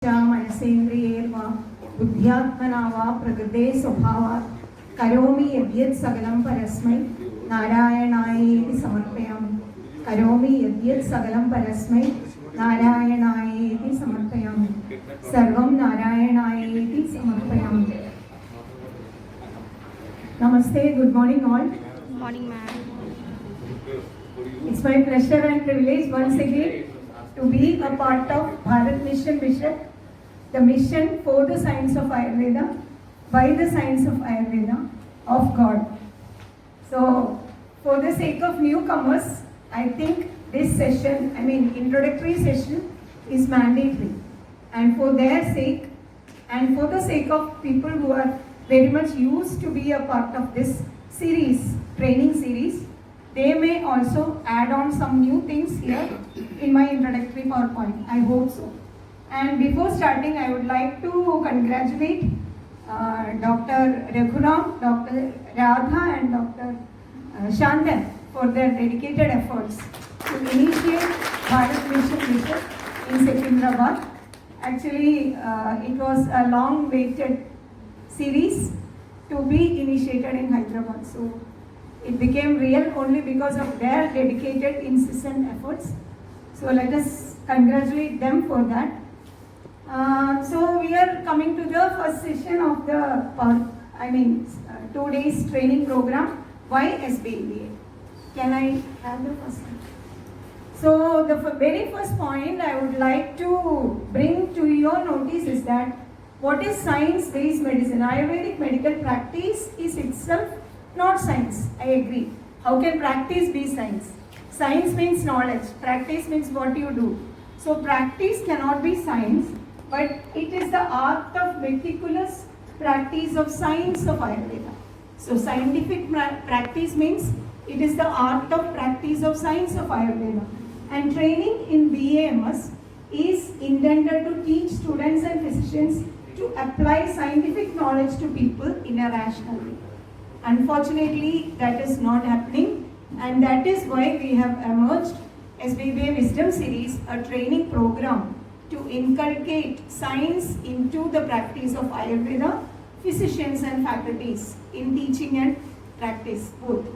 मनसेन्द्रियैर्वा बुद्ध्यात्मना वा प्रकृते स्वभावात् करोमि यद्यत् सकलं परस्मै नारायणायेति समर्पयामि। करोमि यद्यत् सकलं परस्मै नारायणायेति समर्पयामि। सर्वं नारायणायेति समर्पयामि। Namaste, good morning all. Good morning, ma'am. It's my pleasure and privilege once again to be a part of Bharat Mission, the mission for the science of Ayurveda, by the science of Ayurveda, of God. So, for the sake of newcomers, I think this session, introductory session is mandatory. And for their sake, and for the sake of people who are very much used to be a part of this series, training series, they may also add on some new things here in my introductory PowerPoint. I hope so. And before starting, I would like to congratulate Dr. Raghuram, Dr. Radha and Dr. Shantan for their dedicated efforts to initiate Bharat Mission in Secunderabad. Actually, it was a long-waited series to be initiated in Hyderabad. So it became real only because of their dedicated, incessant efforts. So let us congratulate them for that. So we are coming to the first session of the 2 days training program. Why sbeba? Can I have the first one? So the very first point I would like to bring to your notice is that what is science-based medicine? Ayurvedic medical practice is itself not science. I agree. How can practice be science? Science means knowledge. Practice means what you do. So practice cannot be science, but it is the art of meticulous practice of science of Ayurveda. So scientific practice means it is the art of practice of science of Ayurveda. And training in BAMS is intended to teach students and physicians to apply scientific knowledge to people in a rational way. Unfortunately, that is not happening, and that is why we have emerged sbeba Wisdom Series, a training program to inculcate science into the practice of Ayurveda, physicians and faculties in teaching and practice both.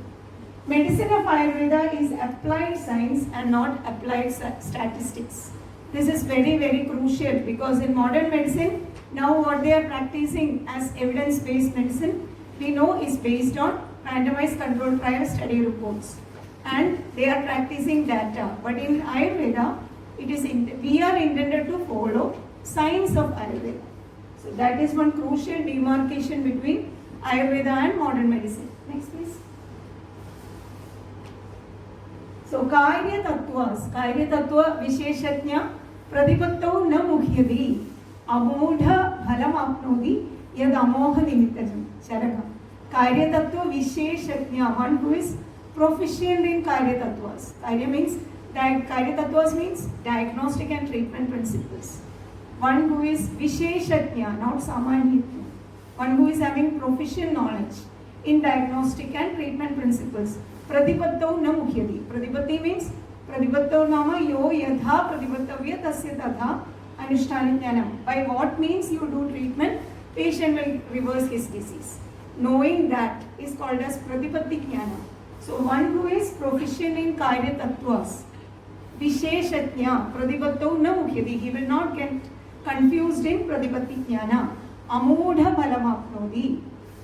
Medicine of Ayurveda is applied science and not applied statistics. This is very, very crucial because in modern medicine, now what they are practicing as evidence-based medicine, we know is based on randomized controlled trial study reports, and they are practicing data. But in Ayurveda, we are intended to follow science of Ayurveda. So that is one crucial demarcation between Ayurveda and modern medicine. Next, please. So Karya Tattva Visheshajna Pradipatto na Muhyadi Amodha Bhalam Apnodi Yad Amoha Nimittajam. Charaka. Karya Tattva Visheshajna, one who is proficient in Karya Tattvas. Karya Tattvas means diagnostic and treatment principles. One who is Visheshajna, not Samanyitya. One who is having proficient knowledge in diagnostic and treatment principles. Pradipatto na Muhyadi. Pradipatti means Pradipatto nama yo yadha pradipattavya tasya tadha anushthanityanam. By what means you do treatment, patient will reverse his disease. Knowing that is called as Pradipatti Jnana. So one who is proficient in Karya Tattvas, Visheshajna, Pradipatto na Muhyadi, he will not get confused in Pradipatti Jnana. Amodha Bhalam Apnodi,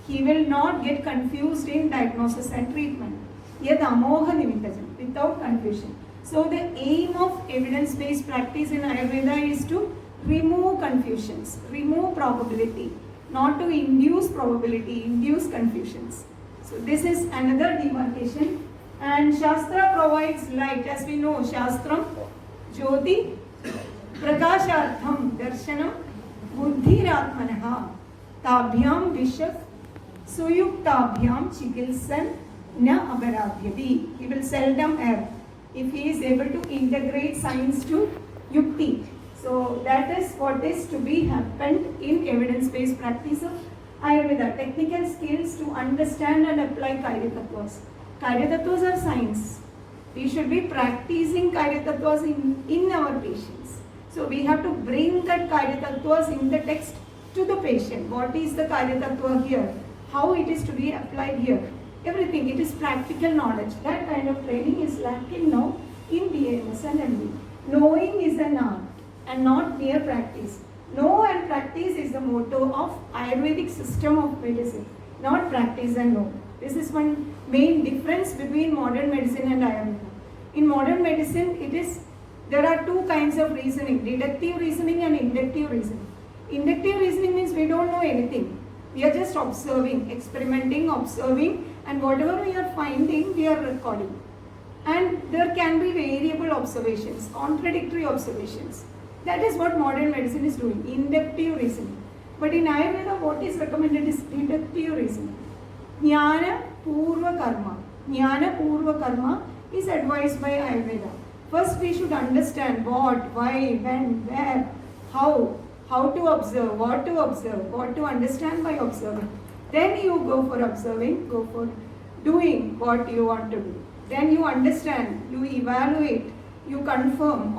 he will not get confused in diagnosis and treatment. Yad Amoha Nimittajam, without confusion. So the aim of evidence-based practice in Ayurveda is to remove confusions, remove probability, not to induce probability, induce confusions. So this is another demarcation. And Shastra provides light. As we know, Shastram, Jyoti, Prakashartham, Darshanam, Buddhiratmanaha, Tabhyam Vishaf, Suyuktabhyam Chikilsan, Na Abaradhyati. He will seldom err if he is able to integrate science to Yukti. So that is what is to be happened in evidence-based practice of Ayurveda. Technical skills to understand and apply Karya Tattvas. Karya Tattvas are science. We should be practicing Karya Tattvas in our patients. So we have to bring that Karya Tattvas in the text to the patient. What is the Karya Tattva here? How it is to be applied here? Everything. It is practical knowledge. That kind of training is lacking now in BAMS and MD. Knowing is an art and not mere practice. Know and practice is the motto of Ayurvedic system of medicine, not practice and know. This is one main difference between modern medicine and Ayurveda. In modern medicine, there are two kinds of reasoning, deductive reasoning and inductive reasoning. Inductive reasoning means we don't know anything. We are just observing, experimenting, observing, and whatever we are finding, we are recording. And there can be variable observations, contradictory observations. That is what modern medicine is doing, inductive reasoning. But in Ayurveda, what is recommended is deductive reasoning. Jnana Purva Karma. Jnana Purva Karma is advised by Ayurveda. First we should understand what, why, when, where, how to observe, what to understand by observing. Then you go for observing, go for doing what you want to do. Then you understand, you evaluate, you confirm.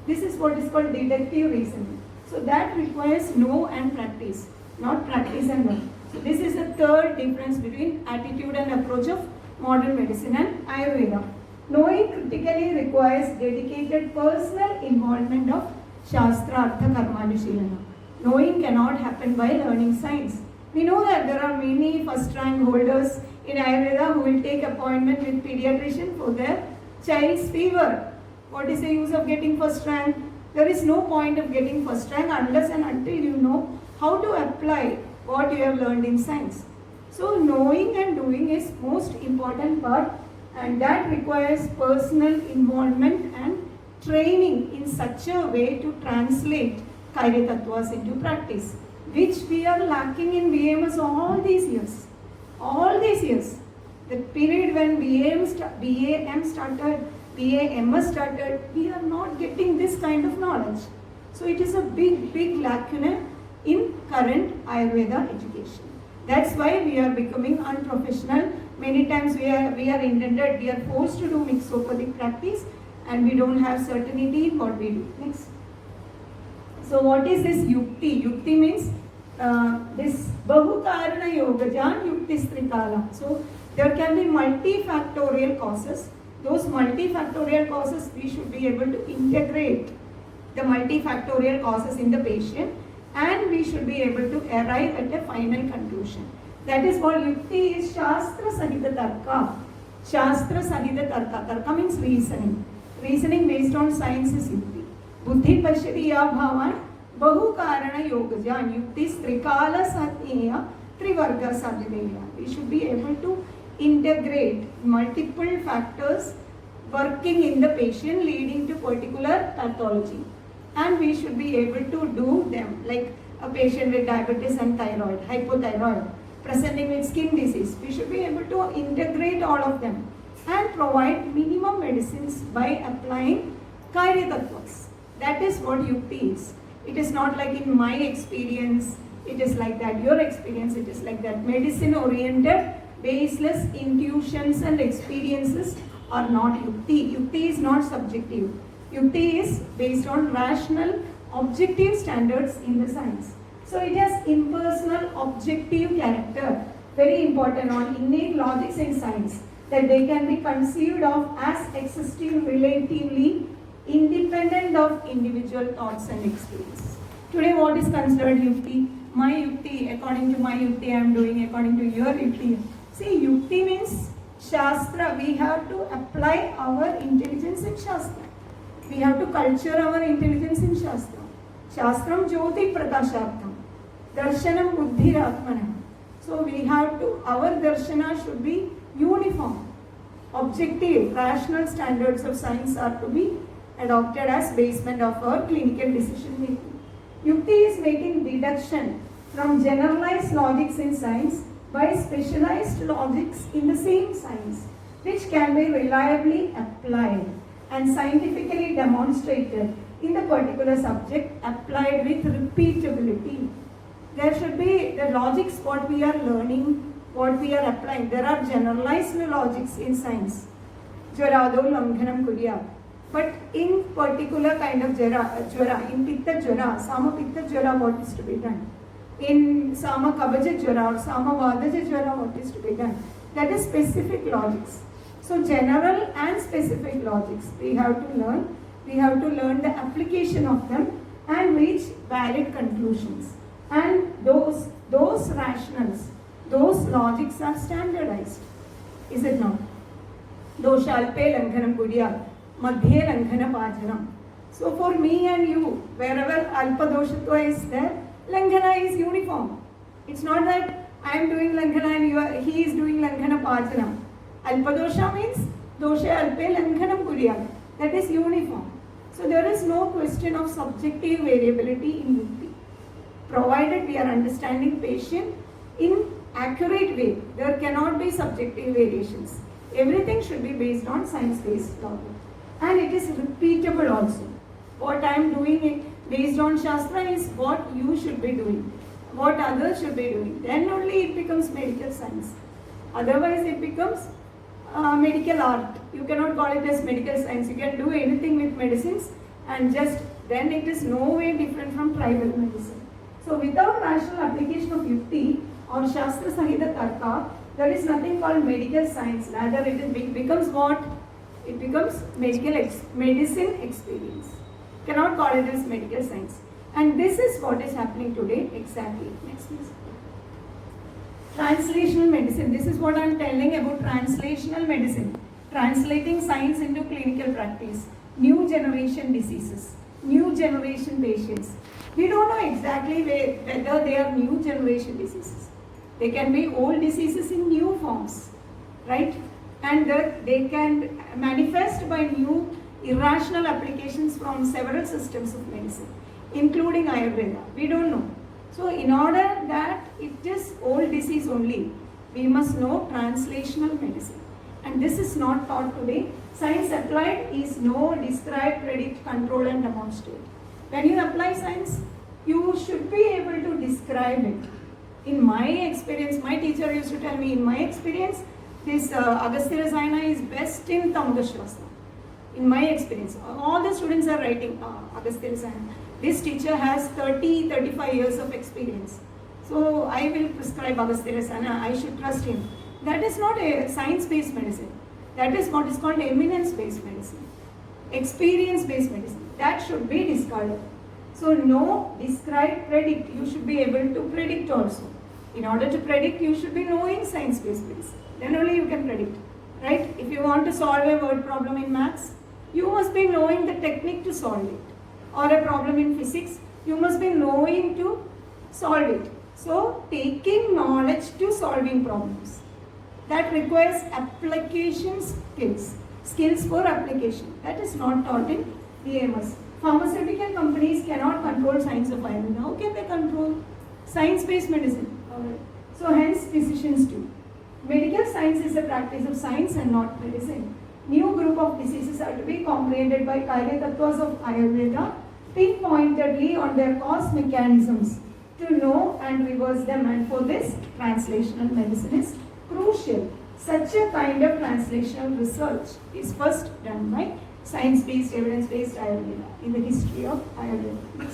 This is what is called deductive reasoning. So that requires know and practice, not practice and know. So this is the third difference between attitude and approach of modern medicine and Ayurveda. Knowing critically requires dedicated personal involvement of Shastra, Artha, Karma, Anushalana. Knowing cannot happen by learning science. We know that there are many first rank holders in Ayurveda who will take appointment with pediatrician for their child's fever. What is the use of getting first rank? There is no point of getting first rank unless and until you know how to apply what you have learned in science. So knowing and doing is most important part, and that requires personal involvement and training in such a way to translate Karya Tattvas into practice, which we are lacking in BAMS all these years. All these years. The period when BAMS started, BAMS started, we are not getting this kind of knowledge. So it is a big lacuna in current Ayurveda education. That's why we are becoming unprofessional. Many times we are forced to do mixopathic practice and we don't have certainty in what we do. Next. So what is this yukti? Yukti means this bahukarana yogajan yukti strikala. So there can be multifactorial causes. Those multifactorial causes, we should be able to integrate the multifactorial causes in the patient, and we should be able to arrive at a final conclusion. That is what yukti is. Shastra Sahita Tarka. Shastra Sahita Tarka. Tarka means reasoning. Reasoning based on science is yukti. Buddhi Pashyati Ya Bhavan Bahu Karana Yogajan Yukti Strikala Satyeya Trivarga Sadhideya. We should be able to integrate multiple factors working in the patient leading to particular pathology. And we should be able to do them, like a patient with diabetes and thyroid, hypothyroid, presenting with skin disease. We should be able to integrate all of them and provide minimum medicines by applying Karya Tattvas. That is what yukti is. It is not like in my experience, it is like that. Your experience, it is like that. Medicine oriented, baseless intuitions and experiences are not yukti. Yukti is not subjective. Yukti is based on rational, objective standards in the science. So it has impersonal, objective character. Very important on innate logics in science, that they can be conceived of as existing relatively independent of individual thoughts and experience. Today what is considered yukti? My yukti, according to my yukti I am doing, according to your yukti. See, yukti means Shastra. We have to apply our intelligence in Shastra. We have to culture our intelligence in Shastra. Shastram Jyoti Prakashartham. Darshanam Buddhi Ratmanam. So we have to, our darshana should be uniform. Objective, rational standards of science are to be adopted as basement of our clinical decision making. Yukti is making deduction from generalized logics in science by specialized logics in the same science, which can be reliably applied and scientifically demonstrated in the particular subject, applied with repeatability. There should be the logics, what we are learning, what we are applying. There are generalized logics in science. Jvarado Langhanam Kurya. But in particular kind of jwara, in Pitta jwara, Sama Pitta jwara, what is to be done? In Sama Kabaja jwara or Sama Vadaja jwara, what is to be done? That is specific logics. So general and specific logics we have to learn. We have to learn the application of them and reach valid conclusions. And those rationals, those logics are standardized. Is it not? Doshalpe Langhanam Kudya, Madhye Langhana Pajanam. So for me and you, wherever Alpa Doshatva is there, Langhana is uniform. It's not that I am doing Langhana and he is doing Langhana Pajanam. Alpa Dosha means Dosha Alpe Langhanam Kudya. That is uniform. So there is no question of subjective variability in Mukti. Provided we are understanding patient in accurate way, there cannot be subjective variations. Everything should be based on science-based logic. And it is repeatable also. What I am doing based on Shastra is what you should be doing, what others should be doing. Then only it becomes medical science. Otherwise it becomes medical art. You cannot call it as medical science. You can do anything with medicines and just then it is no way different from tribal medicine. So without rational application of Yukti or Shastra Sahita Tarka, there is nothing called medical science. Rather it becomes what? It becomes medicine experience. Cannot call it as medical science. And this is what is happening today exactly. Next please. Translational medicine. This is what I am telling about translational medicine. Translating science into clinical practice. New generation diseases. New generation patients. We don't know exactly whether they are new generation diseases. They can be old diseases in new forms, right? And they can manifest by new irrational applications from several systems of medicine, including Ayurveda. We don't know. So in order that it is old disease only, we must know translational medicine. And this is not taught today. Science applied is know, describe, predict, control and demonstrate. When you apply science, you should be able to describe it. In my experience, my teacher used to tell me, in my experience, this Agastya Rasayana is best in Tamudashwasa. In my experience, all the students are writing Agastya Rasayana. This teacher has 30-35 years of experience. So I will prescribe Agastya Rasayana, I should trust him. That is not a science-based medicine. That is what is called eminence-based medicine. Experience-based medicine. That should be discarded. So know, describe, predict. You should be able to predict also. In order to predict, you should be knowing science-based medicine. Then only you can predict. Right? If you want to solve a word problem in maths, you must be knowing the technique to solve it. Or a problem in physics, you must be knowing to solve it. So taking knowledge to solving problems. That requires application skills. Skills for application. That is not taught in BMS. Pharmaceutical companies cannot control science of Ayurveda. How can they control science-based medicine? So hence physicians do. Medical science is a practice of science and not medicine. New group of diseases are to be comprehended by Karya Tattvas of Ayurveda, pinpointedly on their cause mechanisms to know and reverse them. And for this, translational medicine is crucial. Such a kind of translational research is first done by science-based, evidence-based Ayurveda in the history of Ayurveda.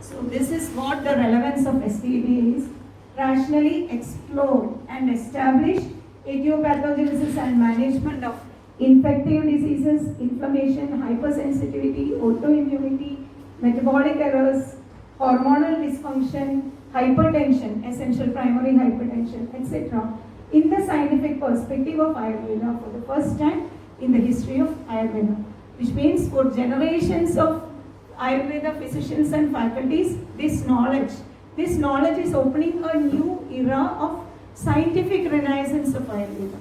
So this is what the relevance of SBeba is. Rationally explore and establish etiopathogenesis and management of infective diseases, inflammation, hypersensitivity, autoimmunity, metabolic errors, hormonal dysfunction, hypertension, essential primary hypertension, etc. in the scientific perspective of Ayurveda for the first time in the history of Ayurveda, which means for generations of Ayurveda physicians and faculties, this knowledge is opening a new era of scientific renaissance of Ayurveda.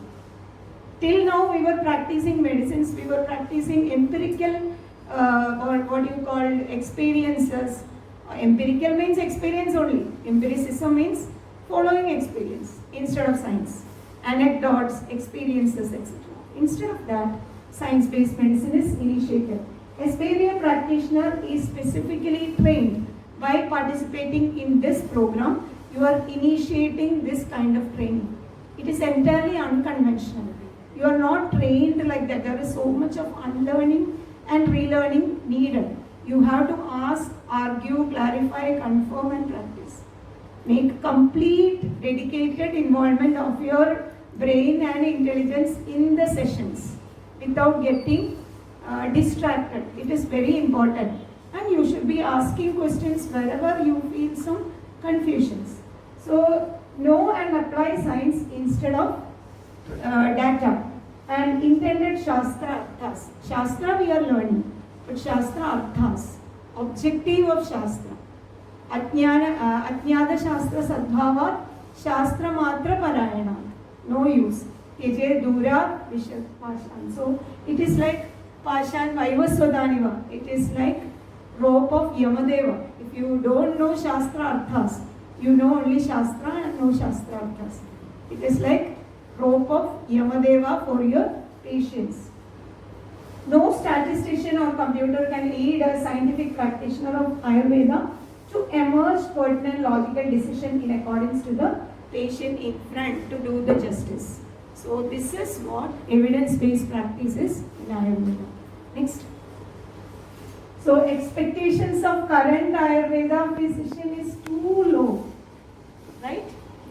Till now we were practicing medicines, we were practicing empirical or what you call experiences. Empirical means experience only. Empiricism means following experience instead of science. Anecdotes, experiences, etc. Instead of that, science-based medicine is initiated. SBeba practitioner is specifically trained. By participating in this program, you are initiating this kind of training. It is entirely unconventional. You are not trained like that. There is so much of unlearning and relearning needed. You have to ask, argue, clarify, confirm and practice. Make complete dedicated involvement of your brain and intelligence in the sessions without getting distracted. It is very important. And you should be asking questions wherever you feel some confusions. So, know and apply science instead of data. And intended Shastra Arthas. Shastra we are learning, but Shastra Arthas. Objective of Shastra. Ajnana Shastra Sadbhava Shastra Matra Parayana. No use. Teje Dura Vishad Pashan. So, it is like Pashan Vaivaswadaniva. It is like rope of Yamadeva. If you don't know Shastra Arthas, you know only Shastra and no Shastra Arthas. It is like rope of Yamadeva for your patience. No statistician or computer can lead a scientific practitioner of Ayurveda to emerge pertinent logical decision in accordance to the patient in front to do the justice. So this is what evidence-based practice is in Ayurveda. Next. So expectations of current Ayurveda physician is too low, right?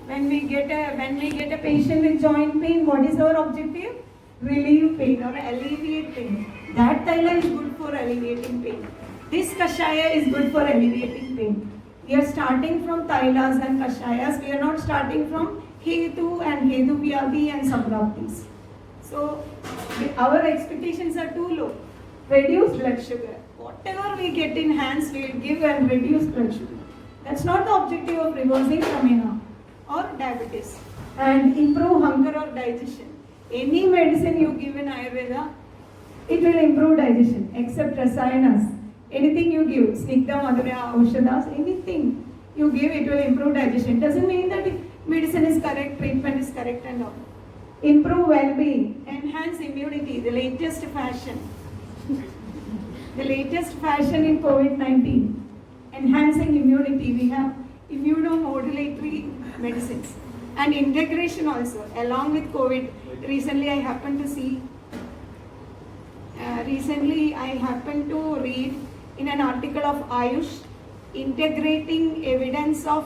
When we get a patient with joint pain, what is our objective? Relieve pain or alleviate pain. That taila is good for alleviating pain. This kashaya is good for alleviating pain. We are starting from tailas and kashayas. We are not starting from hetu and hetu vyadi and sabraptis. So our expectations are too low. Reduce blood sugar. Whatever we get in hands, we will give and reduce blood sugar. That's not the objective of reversing pramena or diabetes. And improve hunger or digestion. Any medicine you give in Ayurveda, it will improve digestion, except rasayanas. Anything you give, snigdha, madhurya, aushadas, anything you give, it will improve digestion. Doesn't mean that medicine is correct, treatment is correct and all. Improve well-being, enhance immunity, the latest fashion. The latest fashion in COVID-19. Enhancing immunity, we have immunomodulatory medicines. And integration also, along with COVID. Recently I happened to read in an article of Ayush, integrating evidence of,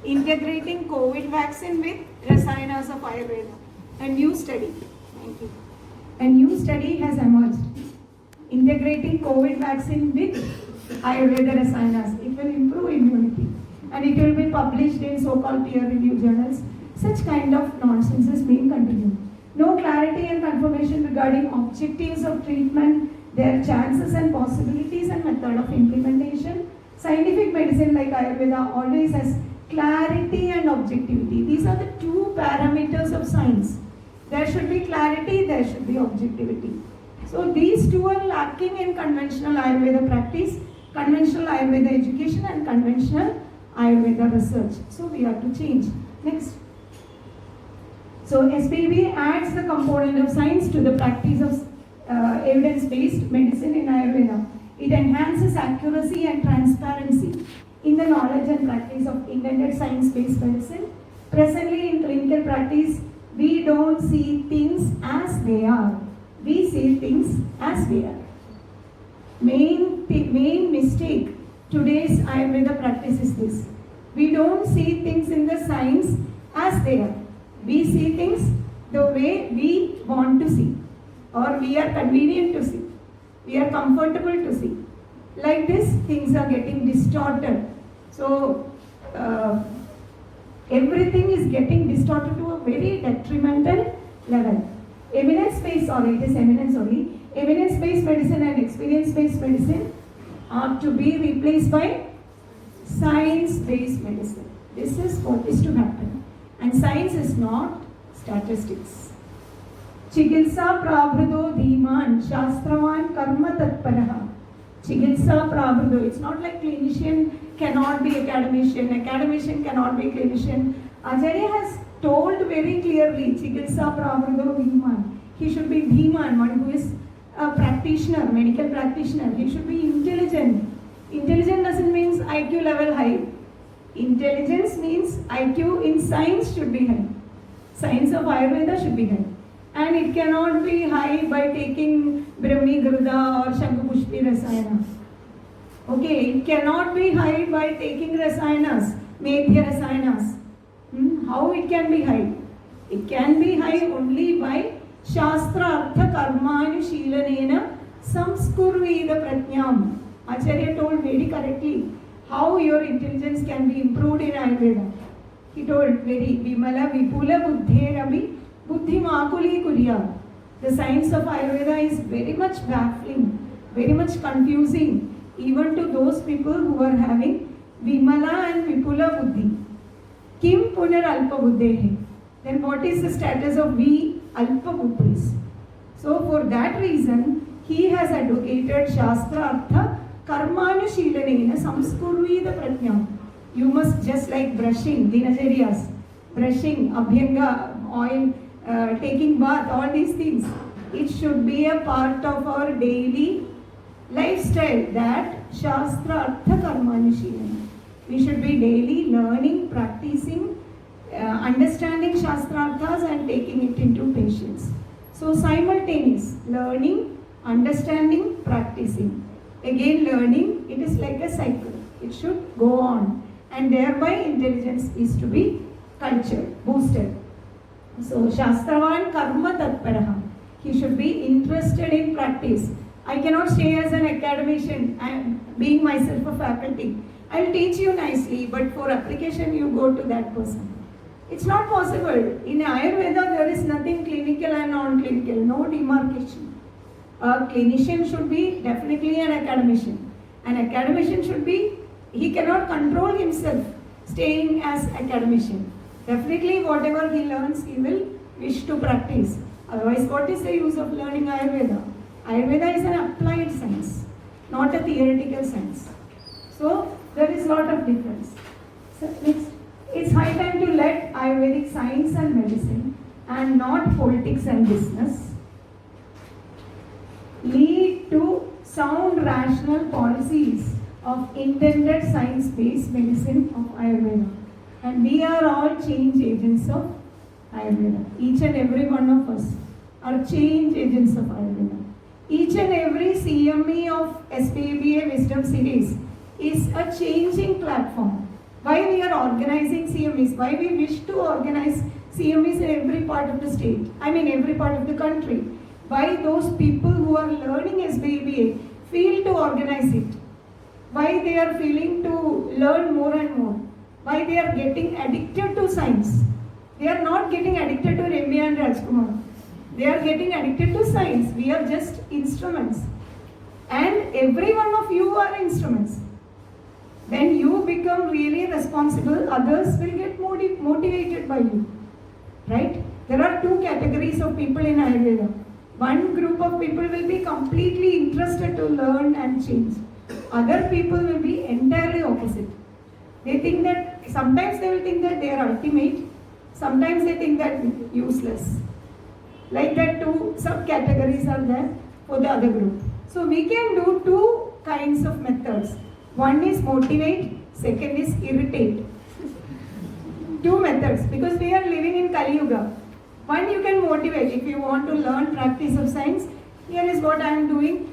integrating COVID vaccine with rasayanas of Ayurveda. A new study. Thank you. A new study has emerged. Integrating COVID vaccine with Ayurveda rasayanas. It will improve immunity. And it will be published in so-called peer-reviewed journals. Such kind of nonsense is being continued. No clarity and confirmation regarding objectives of treatment, their chances and possibilities and method of implementation. Scientific medicine like Ayurveda always has clarity and objectivity. These are the two parameters of science. There should be clarity, there should be objectivity. So these two are lacking in conventional Ayurveda practice, conventional Ayurveda education and conventional Ayurveda research. So we have to change. Next. So SBB adds the component of science to the practice of evidence-based medicine in Ayurveda. It enhances accuracy and transparency in the knowledge and practice of intended science-based medicine. Presently in clinical practice, we don't see things as they are. We see things as we are. Main mistake today's Ayurveda practice is this. We don't see things in the science as they are. We see things the way we want to see, or we are convenient to see. We are comfortable to see. Like this, things are getting distorted. So, everything is getting distorted to a very detrimental level. Evidence-based, evidence-based medicine and experience-based medicine are to be replaced by science-based medicine. This is what is to happen. And science is not statistics. Chikitsa prabhudo dhiman shastravan karma tatparaha. Chikitsa prabhudo. It's not like clinician cannot be academician, academician cannot be clinician. Acharya has told very clearly, Chikitsa prabhudo dhiman. He should be dhiman, one who is a practitioner, medical practitioner. He should be intelligent. Intelligent doesn't mean IQ level high. Intelligence means IQ in science should be high. Science of Ayurveda should be high. And it cannot be high by taking Brahmi Gruda or Shankapushpi Rasayana. Okay, it cannot be high by taking Rasayanas, Medhya Rasayanas. How it can be high? It can be high only by Shastra Artha Karmanu Shilanena Samskurveda Pratnyam. Acharya told very correctly how your intelligence can be improved in Ayurveda. He told very Vimala Vipula Buddherami Buddhi Makuli Kuriya. The science of Ayurveda is very much baffling, very much confusing, even to those people who are having Vimala and Vipula Buddhi. Kim Punar Alpa Buddhehe. Then what is the status of we Alpa Buddhis? So for that reason, he has advocated Shastra Artha Karmanu Shilanena Samskurveda Pratnyam. You must just like brushing, Dinacharyas, brushing, Abhyanga, oil, taking bath, all these things. It should be a part of our daily lifestyle, that Shastra Artha Karmanu Shilana. We should be daily learning, practicing, understanding Shastra Arthas and taking it into patience. So simultaneous, learning, understanding, practicing. Again learning, it is like a cycle. It should go on. And thereby intelligence is to be cultured, boosted. So Shastravan Karma Tatparaha. He should be interested in practice. I cannot stay as an academician and being myself a faculty. I will teach you nicely, but for application you go to that person. It's not possible. In Ayurveda there is nothing clinical and non-clinical, no demarcation. A clinician should be definitely an academician. An academician should be, he cannot control himself staying as academician. Definitely whatever he learns, he will wish to practice. Otherwise, what is the use of learning Ayurveda? Ayurveda is an applied science, not a theoretical science. So, there is a lot of difference. So, next, it's high time to let Ayurvedic science and medicine, and not politics and business, lead to sound rational policies of intended science-based medicine of Ayurveda. And we are all change agents of Ayurveda. Each and every one of us are change agents of Ayurveda. Each and every CME of sbeba Wisdom Series is a changing platform. Why we are organizing CMEs? Why we wish to organize CMEs in every part of the state? I mean every part of the country. Why those people who are learning sbeba feel to organize it? Why they are feeling to learn more and more? Why they are getting addicted to science? They are not getting addicted to Remya and Rajkumar. They are getting addicted to science. We are just instruments. And every one of you are instruments. When you become really responsible, others will get motivated by you. Right? There are two categories of people in Ayurveda. One group of people will be completely interested to learn and change. Other people will be entirely opposite. They think that, sometimes they will think that they are ultimate, sometimes they think that useless. Like that, two subcategories are there for the other group. So we can do two kinds of methods. One is motivate, second is irritate. Two methods, because we are living in Kali Yuga. One, you can motivate. If you want to learn practice of science, here is what I am doing.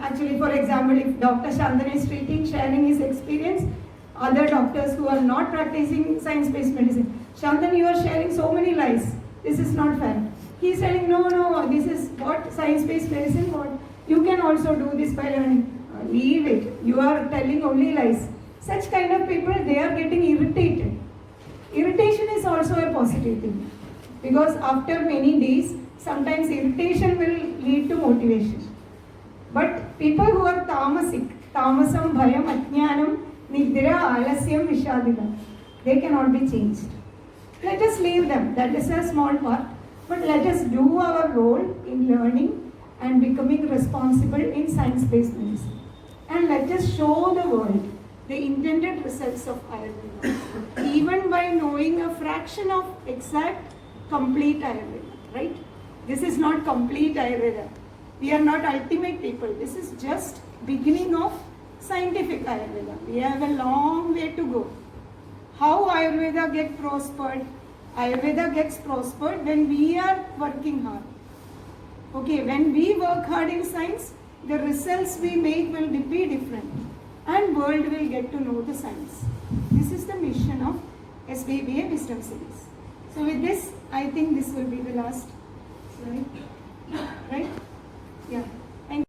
Actually, for example, if Dr. Shantan is treating, sharing his experience, other doctors who are not practicing science-based medicine, Shantan, you are sharing so many lies. This is not fair. He is telling, no, this is what science-based medicine, what you can also do this by learning. Leave it. You are telling only lies. Such kind of people, they are getting irritated. Irritation is also a positive thing. Because after many days, sometimes irritation will lead to motivation. But people who are tamasic, tamasam, bhayam, ajnanam, nidra, alasyam, vishadika, they cannot be changed. Let us leave them. That is a small part. But let us do our role in learning and becoming responsible in science-based medicine. And let us show the world the intended results of Ayurveda. Even by knowing a fraction of exact, complete Ayurveda. Right? This is not complete Ayurveda. We are not ultimate people. This is just beginning of scientific Ayurveda. We have a long way to go. How Ayurveda get prospered, Ayurveda gets prospered when we are working hard. Okay, when we work hard in science, the results we make will be different, and world will get to know the science. This is the mission of sbeba Wisdom Series. So with this, I think this will be the last slide.